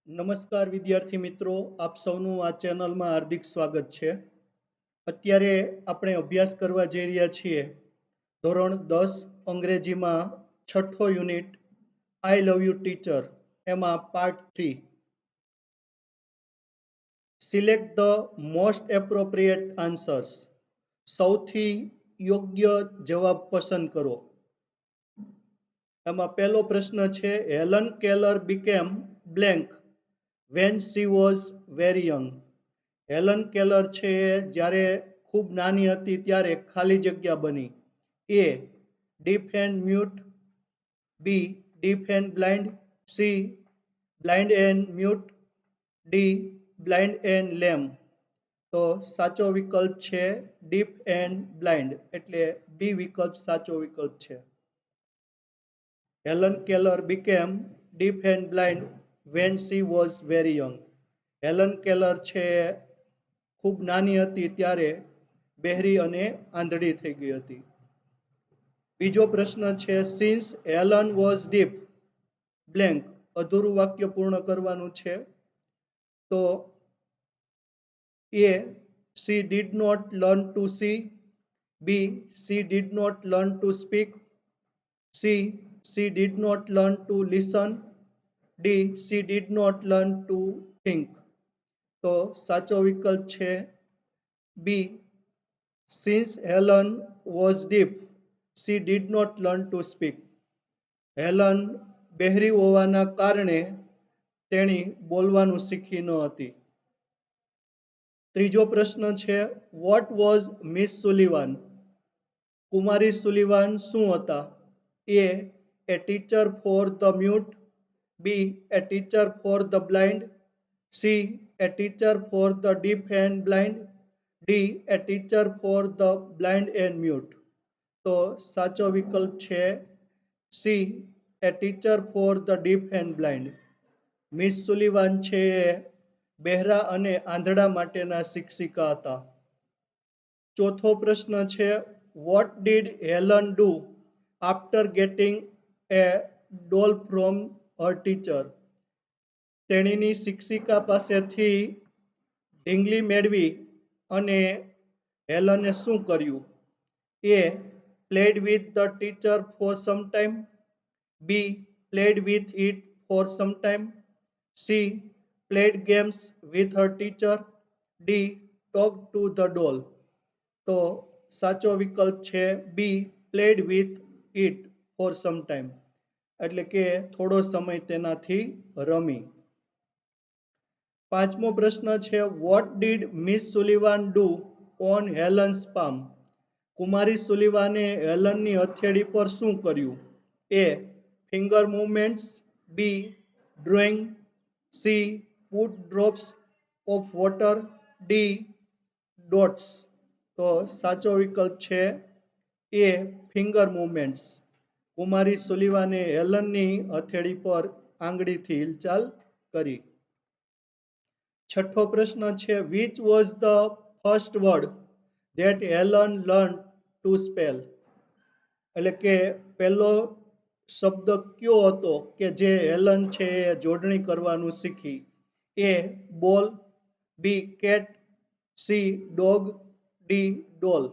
નમસ્કાર વિદ્યાર્થી મિત્રો, આપ સૌનું આ ચેનલમાં હાર્દિક સ્વાગત છે. અત્યારે આપણે અભ્યાસ કરવા જઈ રહ્યા છીએ ધોરણ 10 અંગ્રેજીમાં છઠ્ઠો unit I love you teacher એમાં part 3. Select the most appropriate answers. સૌથી યોગ્ય જવાબ પસંદ કરો. એમાં પહેલો પ્રશ્ન છે, Helen Keller became blank when she was very young. Helen Keller છે જ્યારે ખૂબ નાની હતી ત્યારે ખાલી જગ્યા બની. A deaf and mute, B deaf and blind, C blind and mute, D blind and lame. તો સાચો વિકલ્પ છે ડીફ એન્ડ બ્લાઇન્ડ, એટલે બી વિકલ્પ સાચો વિકલ્પ છે. Helen Keller became deaf and blind when she was very young. Helen Keller છે ખૂબ નાની હતી ત્યારે બહેરી અને આંધળી થઈ ગઈ હતી. બીજો પ્રશ્ન છે, since Helen was deaf blank. અધૂરું વાક્ય પૂર્ણ કરવાનું છે. તો એ she did not learn to see, B she did not learn to speak, C she did not learn to listen, D she did not learn to think. તો સાચો વિકલ્પ છે B. Since Helen was deaf she did not learn to speak. Helen બહેરી હોવાના કારણે તેણી બોલવાનું શીખી ન હતી. ત્રીજો પ્રશ્ન છે, વોટ વોઝ મિસ સુલિવાન. કુમારી સુલિવાન શું હતા? A teacher for the mute, B a teacher for the blind, C a teacher for the deaf and blind, D a teacher for the blind and mute. તો સાચો વિકલ્પ છે C a teacher for the deaf and blind. Miss Sullivan છે એ બહેરા અને આંધળા માટેના શિક્ષિકા હતા. ચોથો પ્રશ્ન છે, what did Helen do after getting a doll from her teacher. તેણીની શિક્ષિકા પાસેથી ઢીંગલી મેળવી અને હેલને શું કર્યું? એ played with the teacher for some time, B played with it for some time, C played games with her teacher, D talked to the doll. તો સાચો વિકલ્પ છે બી played with it for some time, એટલે કે થોડો સમય તેનાથી રમી. પાંચમો પ્રશ્ન છે, what did Miss Sullivan do on Helen's palm. કુમારી સુલિવાને હેલનની હથેળી પર શું કર્યું? A finger movements, B drawing, C put drops of water, D dots. તો સાચો વિકલ્પ છે એ ફિંગર મૂવમેન્ટ્સ. કુમારી સુલિવાને હેલનની હથેળી પર આંગળીથી હિલચાલ કરી. છઠ્ઠો પ્રશ્ન છે, which was the first word that Helen learn two spell. એટલે કે પહેલો શબ્દ કયો હતો કે જે હેલન છે એ જોડણી કરવાનું શીખી? એ બોલ, બી કેટ, સી ડોગ, ડી ડોલ.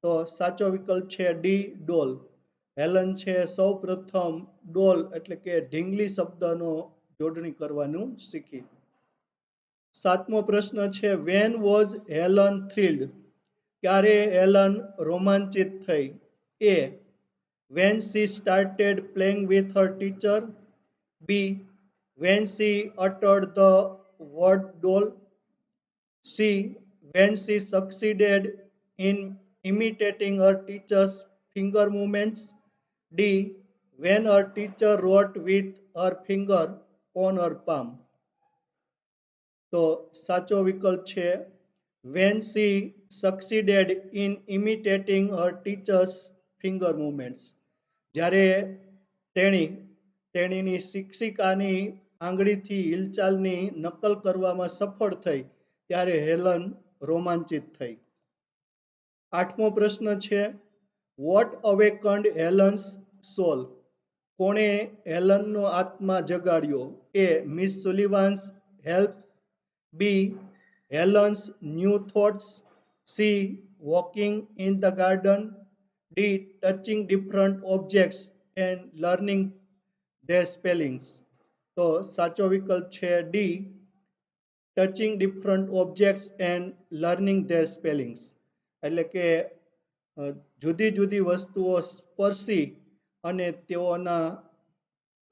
તો સાચો વિકલ્પ છે ડી ડોલ. હેલન છે સૌ પ્રથમ ડોલ એટલે કે ઢીંગલી શબ્દનો જોડણી કરવાનું શીખી. સાતમો પ્રશ્ન છે, વેન વોઝ હેલન થ્રિલ્ડ. ક્યારે હેલન રોમાંચિત થઈ? એ when she started playing with her teacher, B when she uttered the word doll, C when she succeeded in imitating her teacher's finger movements, D when her teacher wrote with her finger on her palm. તો સાચો વિકલ્પ છે when she succeeded in imitating her teacher's finger movements. જ્યારે તેણીની શિક્ષિકાની આંગળીથી હિલચાલની નકલ કરવામાં સફળ થઈ ત્યારે હેલન રોમાંચિત થઈ. આઠમો પ્રશ્ન છે, વોટ અવેકન્ડ હેલન્સ સોલ. કોણે હેલનનો આત્મા જગાડ્યો? A Miss Sullivan's help, B Helen's new thoughts, C walking in the garden, D touching different objects and learning their spellings. તો સાચો વિકલ્પ છે D, touching different objects and learning their spellings. એટલે કે જુદી જુદી વસ્તુઓ સ્પર્શી અને તેઓના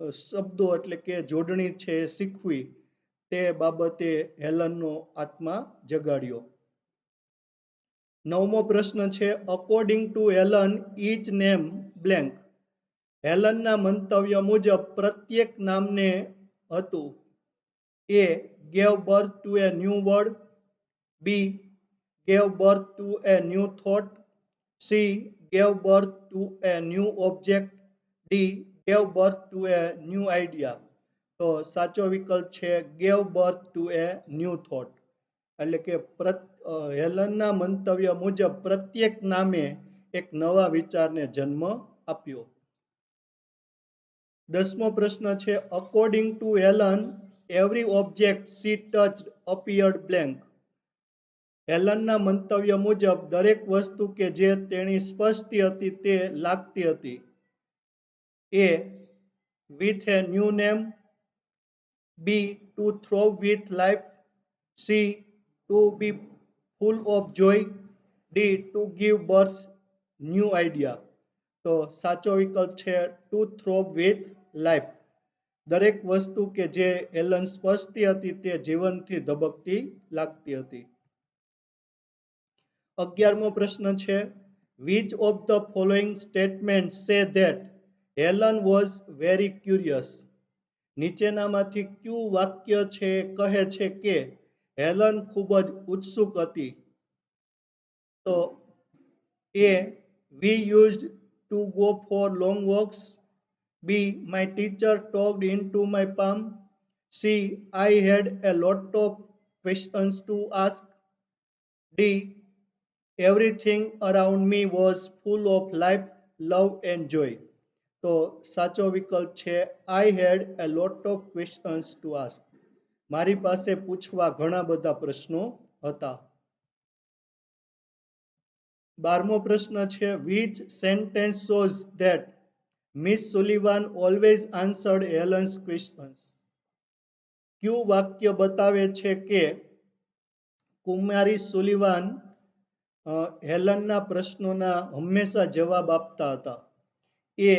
શબ્દો એટલે કે જોડણી છે શીખવી, તે બાબતે હેલનનો આત્મા જગાડ્યો. નવમો પ્રશ્ન છે, according to Helen each name blank. હેલનના મંતવ્ય મુજબ પ્રત્યેક નામને હતું. A gave birth to a new word, B gave birth to a new thought, C gave birth to a new object, D gave birth to a new idea. તો સાચો વિકલ્પ છે gave birth to a new thought. એટલે કે હેલનના મંતવ્ય મુજબ પ્રત્યેક નામે એક નવા વિચારને જન્મ આપ્યો. 10મો પ્રશ્ન છે, according to Helen every object she touched appeared blank. હેલનના મંતવ્ય મુજબ દરેક વસ્તુ કે જે તેણી સ્પર્શતી હતી તે લાગતી હતી. A with a new name, B to throb with life, C to be full of joy, D to give birth new idea. તો સાચો વિકલ્પ છે ટુ થ્રોવ વિથ લાઈફ. દરેક વસ્તુ કે જે હેલન સ્પર્શતી હતી તે જીવનથી ધબકતી લાગતી હતી. 11મો પ્રશ્ન છે, which of the following statement say that Helen was very curious. નીચેનામાંથી કયું વાક્ય છે કહે છે કે હેલન ખૂબ જ ઉત્સુક હતી? તો A we used to go for long walks, B my teacher talked in to my palm, C I had a lot of questions to ask, D everything around me was full of life, love and joy. તો સાચો વિકલ્પ છે I had a lot of questions to ask. મારી પાસે પૂછવા ઘણા બધા પ્રશ્નો હતા. 12મો પ્રશ્ન છે, which sentence shows that miss Sullivan always answered Helen's questions. કયું વાક્ય બતાવે છે કે કુમારી સુલિવાન હેલનના પ્રશ્નોના હંમેશા જવાબ આપતા હતા? A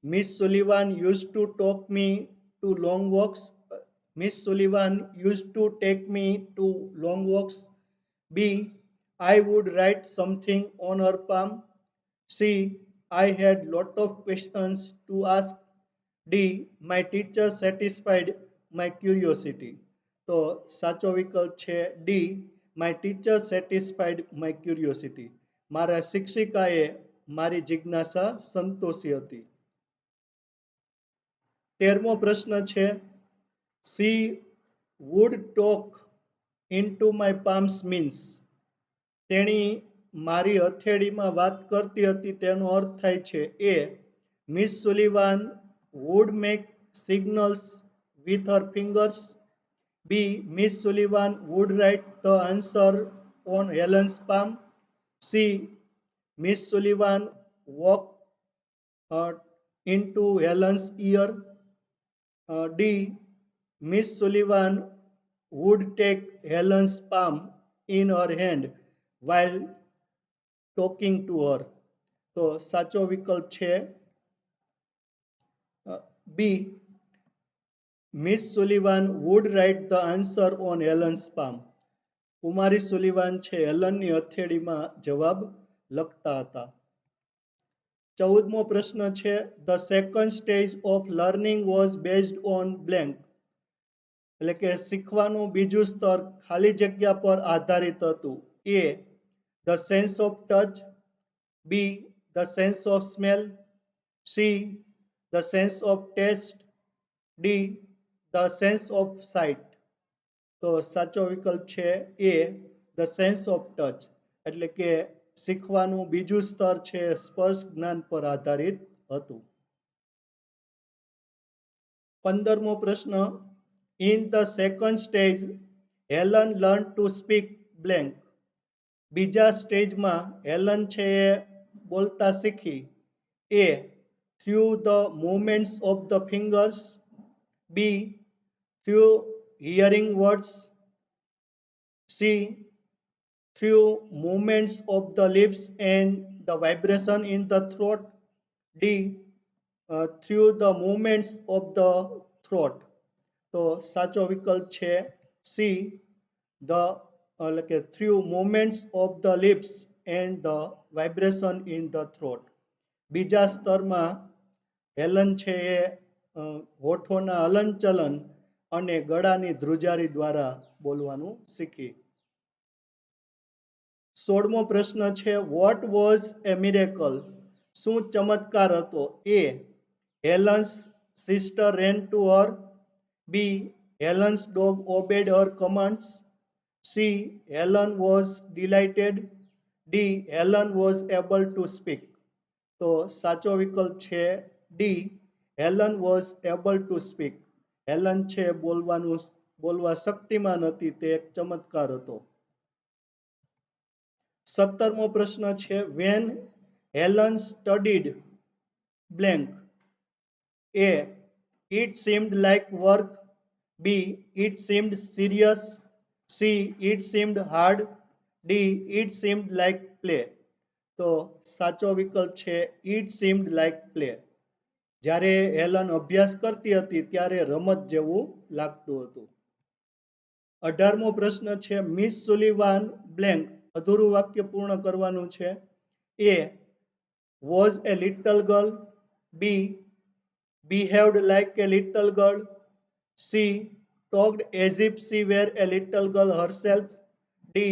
Miss Sullivan use to talk me to long walks, Miss Sullivan use to take me to long walks, B I would write something on her palm, C I had lot of questions to ask, D my teacher satisfied my curiosity. તો સાચો વિકલ્પ છે D, my teacher satisfied my curiosity. મારા શિક્ષિકાએ મારી જિજ્ઞાસા સંતોષી હતી. 13મો પ્રશ્ન છે, she would talk into my palms means. તેણી મારી હથેળીમાં વાત કરતી હતી તેનો અર્થ થાય છે A Miss Sullivan would make signals with her fingers, B Miss Sullivan would write the answer on Helen's palm, C Miss Sullivan walk into Helen's ear, D Miss Sullivan would take Helen's palm in her hand while talking to her. તો સાચો વિકલ્પ છે B, Miss Sullivan would write the answer on Helen's palm. કુમારી Sullivan છે હેલનની હથેળીમાં જવાબ લખતા હતા. 14મો પ્રશ્ન છે, the second stage of learning was based on blank. એટલે કે શીખવાનું બીજું સ્તર ખાલી જગ્યા પર આધારિત હતું. એ the sense of touch, B the sense of smell, C the sense of taste, D the sense of sight. તો સાચો વિકલ્પ છે એ the sense of touch. એટલે કે શીખવાનું બીજું સ્તર છે સ્પર્શ જ્ઞાન પર આધારિત હતું. 15મો પ્રશ્ન. In the second stage Helen learn to speak blank. બીજા સ્ટેજમાં હેલન છે એ બોલતા શીખી. A through the movements of the fingers, B through hearing words, C through movements of the lips and the vibration in the throat, D through the movements of the throat. તો સાચો વિકલ્પ છે C, the એટલે કે through movements of the lips and the vibration in the throat. બીજા સ્તરમાં Helen છે એ હોઠોના હલનચલન અને ગળાની ધ્રુજારી દ્વારા બોલવાનું શીખી. 16મો પ્રશ્ન છે. What was a miracle? શું ચમત્કાર હતો? A Helen's sister ran to her, B Helen's dog obeyed her commands, C Helen was delighted, D Helen was able to speak. તો સાચો વિકલ્પ છે D, Helen was able to speak. Helen છે બોલવા શક્તિમાન હતી, તે એક ચમત્કાર હતો. 17મો પ્રશ્ન છે. When Helen studied blank. A it seemed like work, B it seemed serious, C it seemed hard, D it seemed like play. તો સાચો વિકલ્પ છે ઇટ સીમ્ડ લાઇક પ્લે. જ્યારે હેલન અભ્યાસ કરતી હતી ત્યારે રમત જેવું લાગતું હતું. 18મો પ્રશ્ન છે. Miss Sullivan blank. અધૂરું વાક્ય પૂર્ણ કરવાનું છે. A was a little girl, B behaved like a little girl, C talked as if she were a little girl herself, D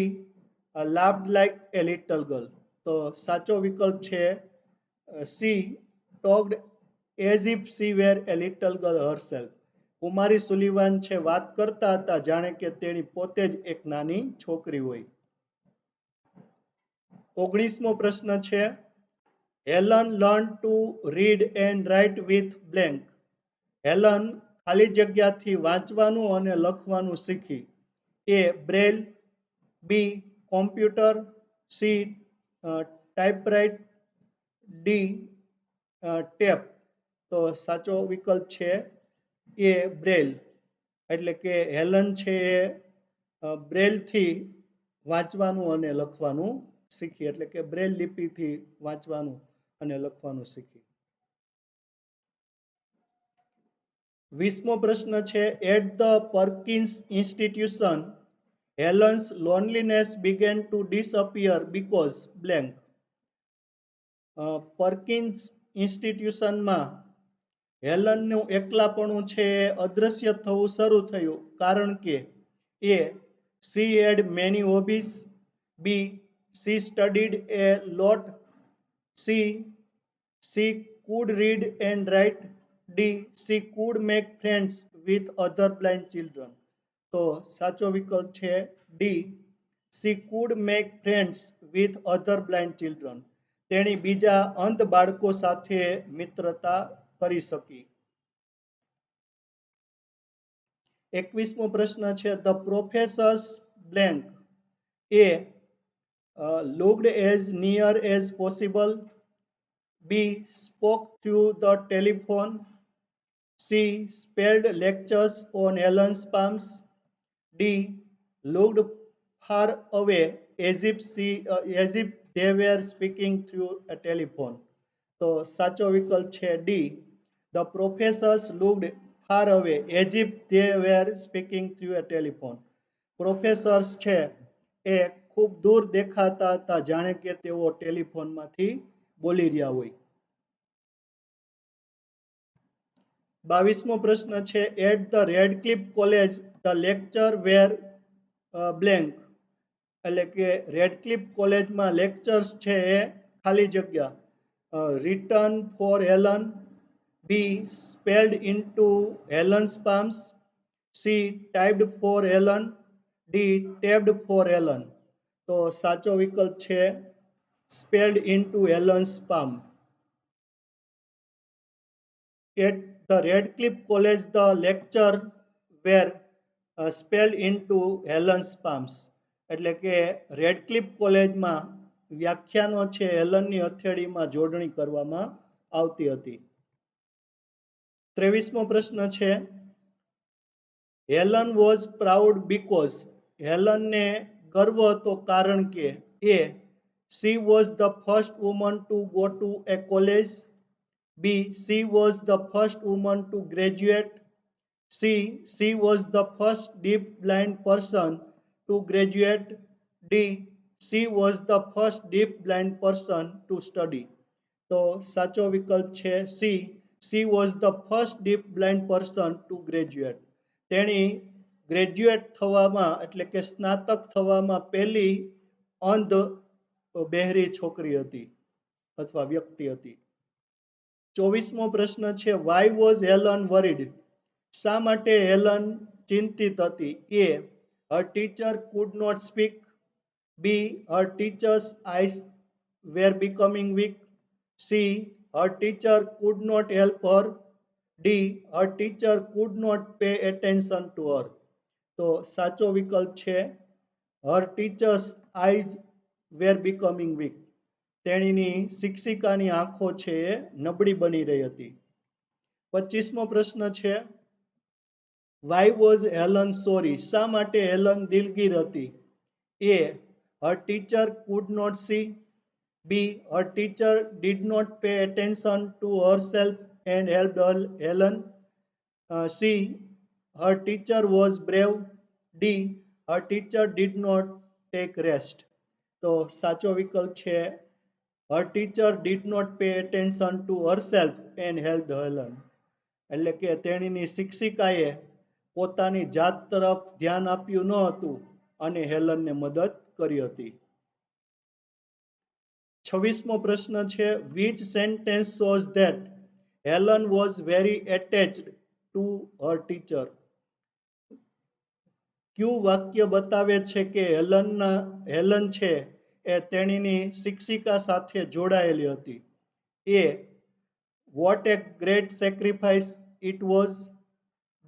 laughed like a little girl. તો સાચો વિકલ્પ છે C, talked as if she were a little girl herself. Kumari Sullivan છે વાત કરતા હતા જાણે કે તેણી પોતે જ એક નાની છોકરી હોય. 19મો પ્રશ્ન છે. Helen learn two read and write with blank. Helen ખાલી જગ્યાથી વાંચવાનું અને લખવાનું શીખી. એ બ્રેલ, બી કોમ્પ્યુટર, સી ટાઈપરાઇટ, ડી ટેપ. તો સાચો વિકલ્પ છે એ બ્રેલ. એટલે કે હેલન છે એ બ્રેલથી વાંચવાનું અને લખવાનું શીખી, એટલે કે બ્રેલ લિપિથી વાંચવાનું અને લખવાનું શીખી. 20મો પ્રશ્ન છે. At the Perkins institution Helen's loneliness began to disappear because blank. Perkins ઇન્સ્ટિટ્યુશનમાં હેલનનું એકલાપણું છે એ અદૃશ્ય થવું શરૂ થયું કારણ કે A she had many hobbies, B she studied a lot, C could read and write, D she could make friends with other blind children. તો સાચો વિકલ્પ છે D, she could make friends with other blind children. તેણી બીજા અંધ બાળકો સાથે મિત્રતા કરી શકી. 21મો પ્રશ્ન છે. The professors blank. A looked as near as possible, B spoke through the telephone, C spelled lectures on Helen's palms, D looked far away as if they were speaking through a telephone. તો સાચો વિકલ્પ છે D, the professors looked far away as if they were speaking through a telephone. Professors છે એ ખૂબ દૂર દેખાતા હતા જાણે કે તેઓ ટેલિફોનમાંથી બોલી રહ્યા હોય. 22મો પ્રશ્ન છે. At the Radcliffe college the lecture were blank. એટલે કે રેડક્લિફ કોલેજમાં લેક્ચર્સ છે એ ખાલી જગ્યા. Written for Helen, B spelled into Helen's palms, C typed for Helen, D tabbed for Helen. તો સાચો વિકલ્પ છે spelled into Helen's palm. The Radcliffe College, the lecture were spelled into Helen's palms. એટલે કે રેડક્લિફ કોલેજમાં વ્યાખ્યાનો છે હેલનની હથેળીમાં જોડણી કરવામાં આવતી હતી. 23મો પ્રશ્ન છે હેલન વોઝ પ્રાઉડ બીકોઝ. હેલનને ગર્વ હતો કારણ કે એ she was the first woman to go to a college. B. She was the first woman to graduate. C. She was the first deaf blind person to graduate. D. She was the first deaf blind person to study. તો સાચો વિકલ્પ છે C. She was the first deaf blind person to graduate. તેણી graduate થવામાં એટલે કે સ્નાતક થવામાં પહેલી અંધ બહેરી છોકરી હતી અથવા વ્યક્તિ હતી. 24મો પ્રશ્ન છે વાય વોઝ હેલન વરીડ. શા માટે હેલન ચિંતિત હતી? A her teacher could not speak. B her teacher's eyes were becoming weak. C her teacher could not help her. D her teacher could not pay attention to her. તો સાચો વિકલ્પ છે her teacher's eyes were becoming weak. તેણીની શિક્ષિકાની આંખો છે એ નબળી બની રહી હતી. 25મો પ્રશ્ન છે વાય વોઝ હેલન સોરી. શા માટે હેલન દિલગીર હતી? A her teacher could not see. B her teacher did not pay attention to her self and help Helen. C her teacher was brave. D her teacher did not take rest. તો સાચો વિકલ્પ છે her teacher did not pay attention to herself and helped Helen. એટલે કે તેણીની શિક્ષિકાએ પોતાની જાત તરફ ધ્યાન આપ્યું ન હતું અને હેલનને મદદ કરી હતી. 26મો પ્રશ્ન છે which sentence shows that Helen was very attached to her teacher. ક્યું વાક્ય બતાવે છે કે હેલન છે એ તેણીની શિક્ષિકા સાથે જોડાયેલી હતી? A what a great sacrifice it was.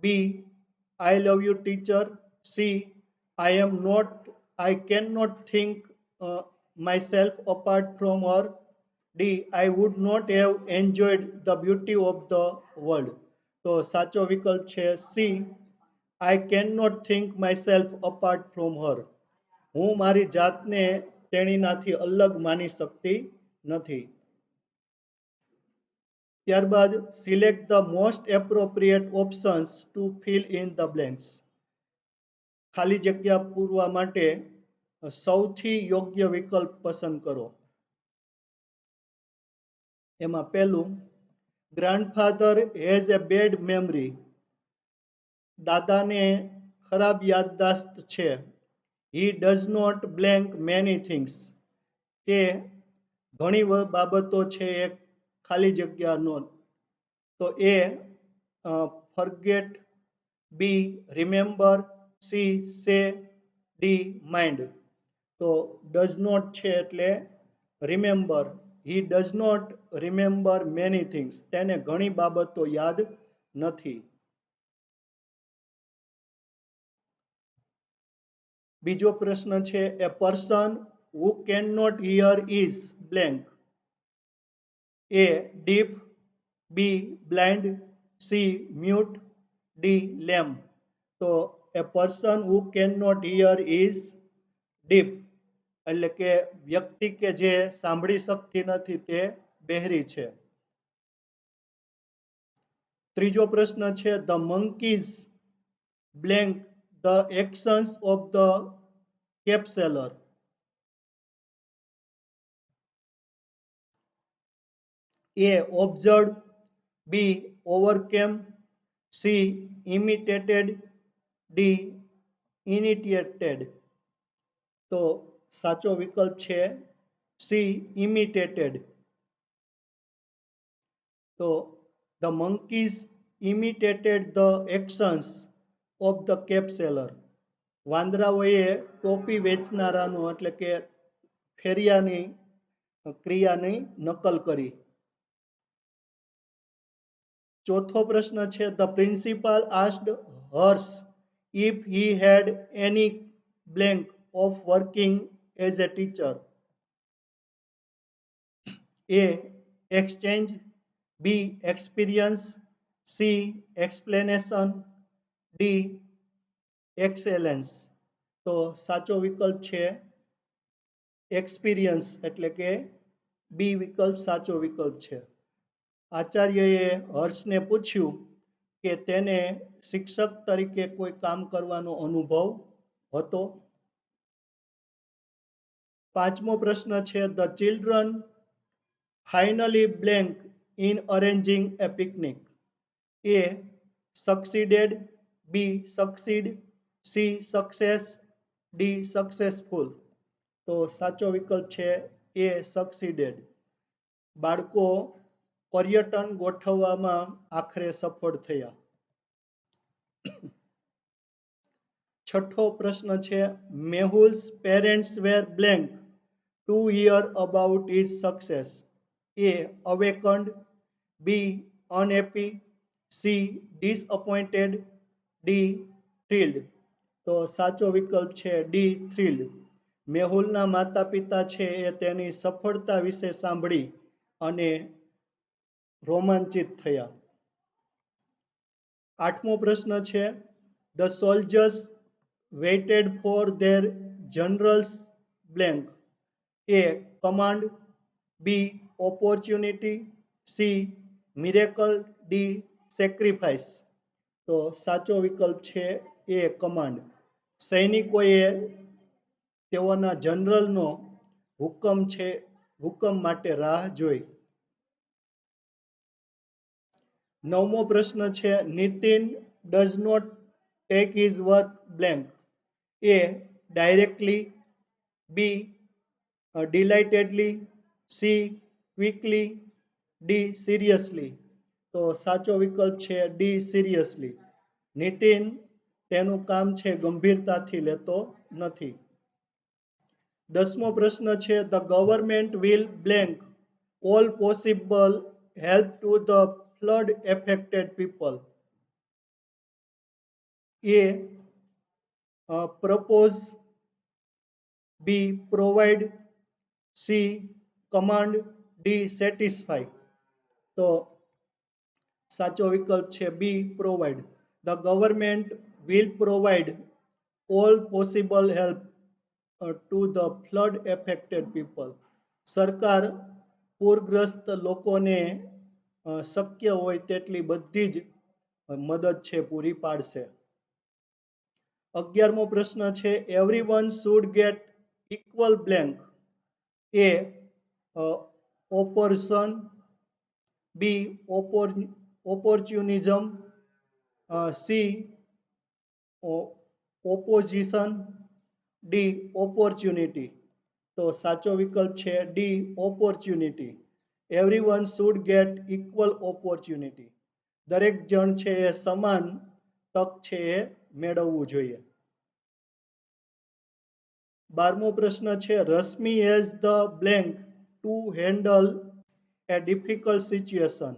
B I love you teacher. C I can not think myself apart from her. D. I would not have enjoyed the beauty of the world. તો સાચો વિકલ્પ છે C. I cannot think myself apart from her. હું મારી જાતને તેણીનાથી અલગ માની શકતી નથી. ત્યારબાદ select the most appropriate options to fill in the blanks. ખાલી જગ્યા પૂરવા માટે સૌથી યોગ્ય વિકલ્પ પસંદ કરો. એમાં પહેલું grandfather has a bad memory. દાદાને ખરાબ યાદદાસ્ત છે. He does not blank many things. કે ઘણી બાબતો છે એ ખાલી જગ્યા નો. તો એ forget. B remember. C say. D mind. તો does not છે એટલે remember. He does not remember many things. તેને ઘણી બાબતો યાદ નથી. બીજો પ્રશ્ન છે a person who can not hear is blank. A deaf. B blind. C mute. D lame. તો a person who can not hear is deaf. એટલે કે વ્યક્તિ કે જે સાંભળી શકતી નથી તે બહેરી છે. ત્રીજો પ્રશ્ન છે the monkeys blank the actions of the cave seller. A observed. B overcame. C imitated. D initiated. તો સાચો વિકલ્પ છે C imitated. તો the monkeys imitated the actions of the cave seller. વાંદરાઓએ ટોપી વેચનારાનો એટલે કે ફેરિયાની ક્રિયાની નકલ કરી. ચોથો પ્રશ્ન છે the principal asked Harsh if he had any blank of working as a teacher. A. Exchange. B. Experience. C. Explanation. D. Excellence. તો સાચો વિકલ્પ છે એક્સપિરિયન્સ એટલે કે બી વિકલ્પ સાચો વિકલ્પ છે. આચાર્યએ હર્ષને પૂછ્યું કે તેને શિક્ષક તરીકે કોઈ કામ કરવાનો અનુભવ હતો. પાંચમો પ્રશ્ન છે the children finally blank in arranging a picnic. A. Succeeded. B. Succeed. C. Success. D. Successful. તો સાચો વિકલ્પ છે એ સક્સીડેડ. બાળકો પર્યટન ગોઠવવામાં આખરે સફળ થયા. છઠ્ઠો પ્રશ્ન છે Mehul's parents were blank to hear about his success. A. Awakened. B. Unhappy. C. Disappointed. D. Thrilled. તો સાચો વિકલ્પ છે ડી થ્રિલ્ડ. મેહુલના માતા પિતા છે એ તેની સફળતા વિશે સાંભળી અને રોમાંચિત થયા. આઠમો પ્રશ્ન છે the soldiers waited for their generals blank. A. Command. B. Opportunity. C. Miracle. D. Sacrifice. તો સાચો વિકલ્પ છે એ કમાન્ડ. સૈનિકોએ તેઓના જનરલનો હુકમ માટે રાહ જોઈ. નવમો પ્રશ્ન છે Nitin does not take his work blank. A. Directly. B. Delightedly. C. Quickly. D. Seriously. તો સાચો વિકલ્પ છે ડી સિરિયસલી. નીતિન તેનું કામ છે ગંભીરતાથી લેતો નથી. દસમો પ્રશ્ન છે the government will blank all possible help to the flood affected people. A. Propose. B. Provide. C. Command. D. Satisfy. તો સાચો વિકલ્પ છે B provide. The government will provide all possible help to the flood affected people. સરકાર પૂરગ્રસ્ત લોકોને શક્ય હોય તેટલી બધી જ મદદ છે પૂરી પાડશે. 11મો પ્રશ્ન છે everyone should gate equal blank. A. ઓપોર્શન. B. ઓપોર્ચ્યુનિઝમ. C. Opposition. D. Opportunity. તો સાચો વિકલ્પ છે D opportunity. Everyone should gate equal opportunity. દરેક જણ છે એ સમાન તક છે એ મેળવવું જોઈએ. 12મો પ્રશ્ન છે Rashmi has the blank to handle a difficult situation.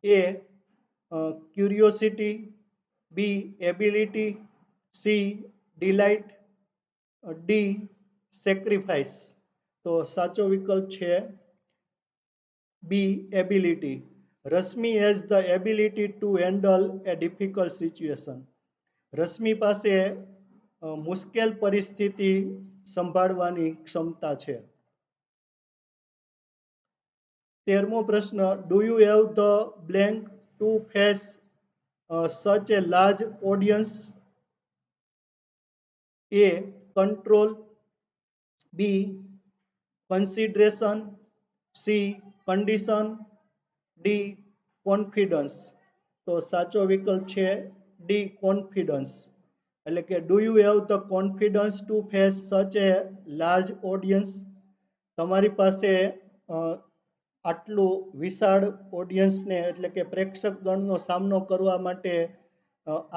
A. Curiosity. B. Ability. C. Delight. D. Sacrifice. તો સાચો વિકલ્પ છે B ability. Rashmi has the ability to handle a difficult situation. Rashmi પાસે મુશ્કેલ પરિસ્થિતિ સંભાળવાની ક્ષમતા છે. 13મો પ્રશ્ન do you have the blank to face such a large audience. A. Control. B. Consideration. C. Condition. D. Confidence. તો સાચો વિકલ્પ છે ડી કોન્ફિડન્સ. એટલે કે do you have the confidence to face such a large audience. તમારી પાસે આટલું વિશાળ ઓડિયન્સને એટલે કે પ્રેક્ષક ગણનો સામનો કરવા માટે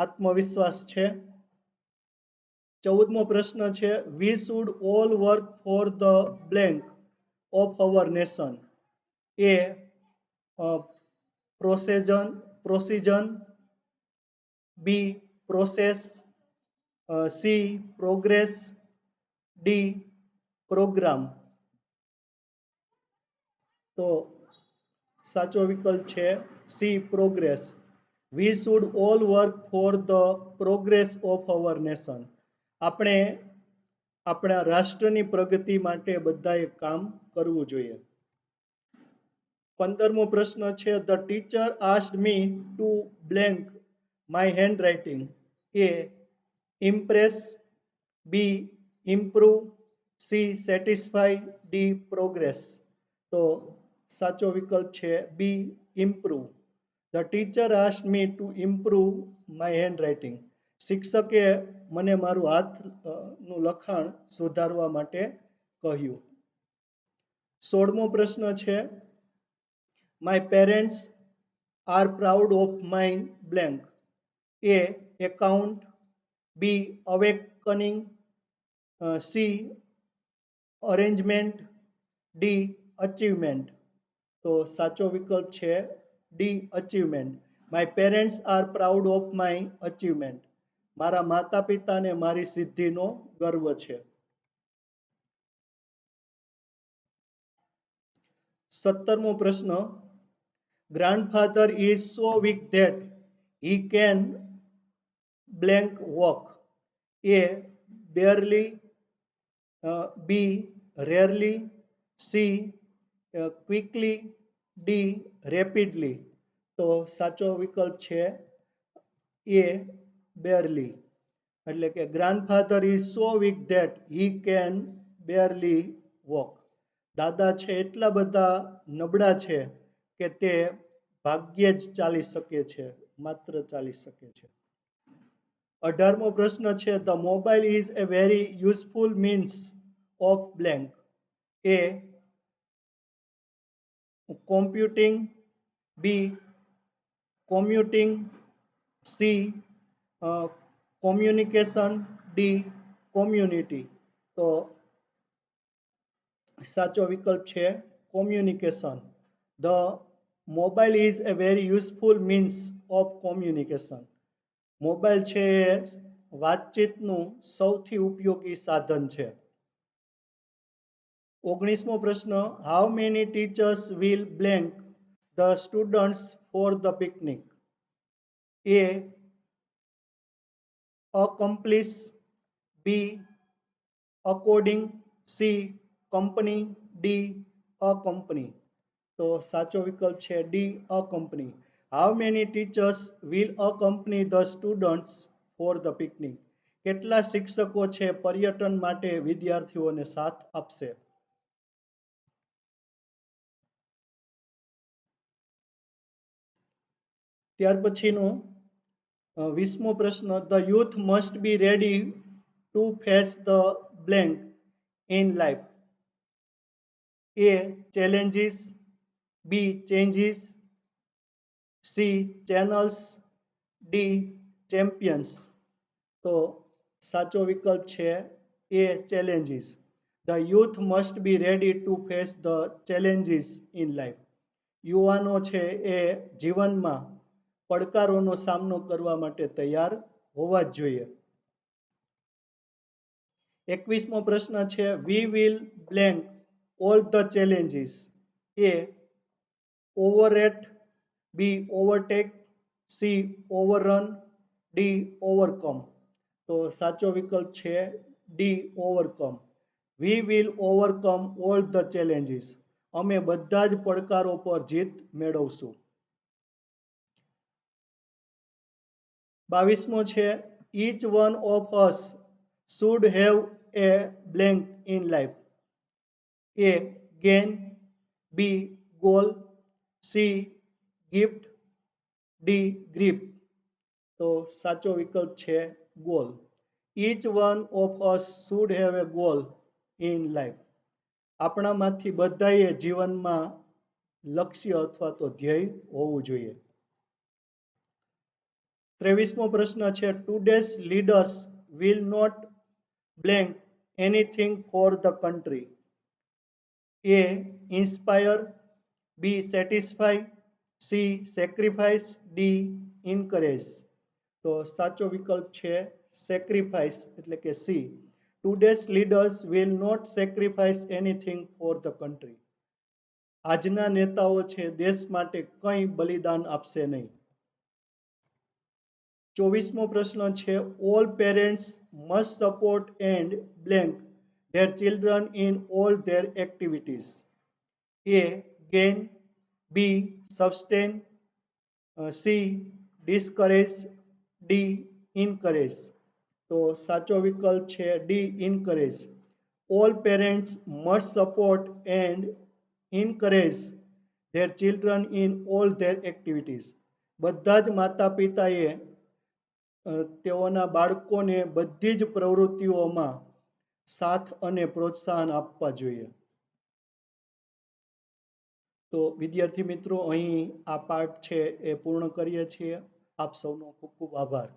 આત્મવિશ્વાસ છે. 14મો પ્રશ્ન છે we should all work for the blank of our nation. A. Precision, B process, C progress, D programme. તો સાચો વિકલ્પ છે C progress. We should all work for the progress of our nation. આપણે આપણા રાષ્ટ્રની પ્રગતિ માટે બધાએ કામ કરવું જોઈએ. 15મો પ્રશ્ન છે the teacher asked me to blank my handwriting. A impress, B improve, C satisfy, D progress. તો સાચો વિકલ્પ છે B improve. The teacher asked me to improve my handwriting. શિક્ષકે મને મારું હાથનું લખાણ સુધારવા માટે કહ્યું. 16મો પ્રશ્ન છે my parents are proud of my blank. A account, B awakening, C arrangement, D achievement. તો સાચો વિકલ્પ છે D achievement. My parents are proud of my achievement. મારા માતા પિતાને મારી સિદ્ધિનો ગર્વ છે. 17મો પ્રશ્ન grandfather is so weak that he can blank walk. A barely, B rarely, C quickly, D rapidly. તો સાચો વિકલ્પ છે એ બેરલી. એટલે કે grandfather is so weak that he can બેરલી walk. દાદા છે એટલા બધા નબળા છે કે તે ભાગ્યે જ ચાલી શકે છે, માત્ર ચાલી શકે છે. 18મો પ્રશ્ન છે the mobile is a very useful means of blank. A computing, B commuting, C communication, D community. તો સાચો વિકલ્પ છે communication. The mobile is a very useful means of communication. Mobile છે એ વાતચીતનું સૌથી ઉપયોગી સાધન છે. 19મો પ્રશ્ન how many teachers will blank the students for the picnic. A accomplice, B according, C company, D accompany. તો સાચો વિકલ્પ છે D accompany. How many teachers will accompany the students for the picnic. કેટલા શિક્ષકો છે પર્યટન માટે વિદ્યાર્થીઓને સાથ આપશે. ત્યાર પછીનો 20મો પ્રશ્ન the youth must be ready to face the blank in life. A challenges, B changes, C channels, D champions. તો સાચો વિકલ્પ છે A challenges. The youth must be ready to face the challenges in life. યુવાનો છે એ જીવનમાં પડકારોનો સામનો કરવા માટે તૈયાર હોવા જ જોઈએ. 21મો પ્રશ્ન છે we will blank all the challenges. A overrate, B overtake, C overrun, D overcome. તો સાચો વિકલ્પ છે D overcome. We will overcome all the challenges. અમે બધા જ પડકારો પર જીત મેળવશું. 22મો છે each one of us should have a blank in life. A gain, B goal, C gift, D grip. તો સાચો વિકલ્પ છે goal. Each one of us should have a goal in life. આપણામાંથી બધાએ જીવનમાં લક્ષ્ય અથવા તો ધ્યેય હોવું જોઈએ. 23મો પ્રશ્ન છે today's leaders will not blank anything for the country. A inspire, B satisfy, C sacrifice, D encourage. તો સાચો વિકલ્પ છે સેક્રિફાઈસ એટલે કે C. Today's leaders will not sacrifice anything for the country. આજના નેતાઓ છે દેશ માટે કંઈ બલિદાન આપશે નહીં. 24મો પ્રશ્ન છે all parents must support and blank their children in all their activities. A gain, B sustain, C discourage, D encourage. તો સાચો વિકલ્પ છે D encourage. All parents must support and encourage their children in all their activities. બધા જ માતા પિતાએ તેઓના બાળકોને બધી જ પ્રવૃત્તિઓમાં સાથ અને પ્રોત્સાહન આપવા જોઈએ. તો વિદ્યાર્થી મિત્રો અહીં આ પાઠ છે એ પૂર્ણ કરીએ છીએ. આપ સૌનો ખૂબ ખૂબ આભાર.